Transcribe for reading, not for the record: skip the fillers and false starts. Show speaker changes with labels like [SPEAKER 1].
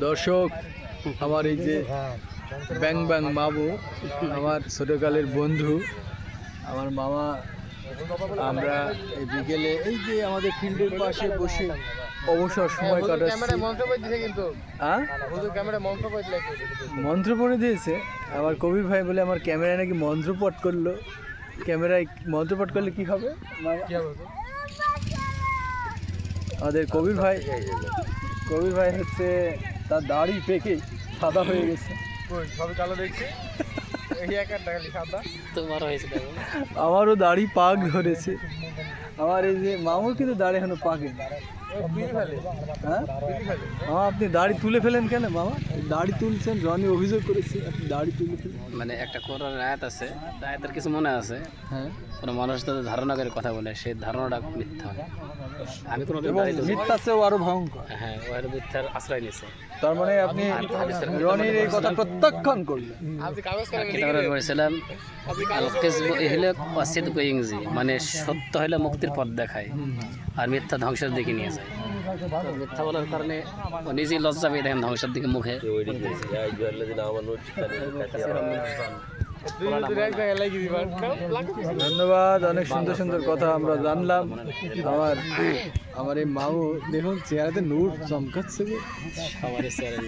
[SPEAKER 1] দর্শক, আমার এই যে ব্যাং ব্যাং মামু, আমার ছোটকালের বন্ধু, আমার মামা, আমরা এই বিকেলে এই যে আমাদের ফিল্ডের পাশে বসে অবসর সময় কাটাচ্ছি। মন্ত্র পড়ে দিয়েছে আবার কবির ভাই বলে আমার ক্যামেরায় নাকি মন্ত্রপাঠ করলো। ক্যামেরায় মন্ত্রপাঠ করলে কি হবে? আমাদের কবির ভাই হচ্ছে তার দাড়ি পেকে সাদা হয়ে গেছে। আমারও দাড়ি পাক ধরেছে। আমার এই যে মামুর কিন্তু দাড়ি এখনো পাকে। হ্যাঁ, আপনি দাড়ি তুলে ফেলেন কেন মামা? দাড়ি তুলছেন, রনি অভিযোগ করেছে আপনি দাড়ি তুলে ফেলেন।
[SPEAKER 2] মানে একটা কোরআন আয়াত আছে, আয়াতের কিছু মনে আছে।
[SPEAKER 1] হ্যাঁ,
[SPEAKER 2] কোনো মানুষ তাদের ধারণা করে কথা বলে, সেই ধারণাটা মিথ্যা হয়। আমি কোনো
[SPEAKER 1] মিথ্যা চেয়েও আরো ভয়ঙ্কর।
[SPEAKER 2] হ্যাঁ, ওর মিথ্যার আশ্রয় নিয়েছে।
[SPEAKER 1] তার মানে আপনি রনির এই কথা প্রত্যাখ্যান করলেন।
[SPEAKER 2] কিতাবে বলেছিলাম মানে সত্য হলে মুক্তির পথ দেখায়, আর মিথ্যা ধ্বংসের দিকে নিয়ে যায়। মিথ্যা বলার কারণে ও নিজেই লজ্জা পেয়ে দেখেন ধ্বংসের দিকে মুখে।
[SPEAKER 1] ধন্যবাদ, অনেক সুন্দর সুন্দর কথা আমরা জানলাম। আমার এই মামু দেখুন চেহারাতে নূর চমকাচ্ছে।
[SPEAKER 2] সবার চেয়ারের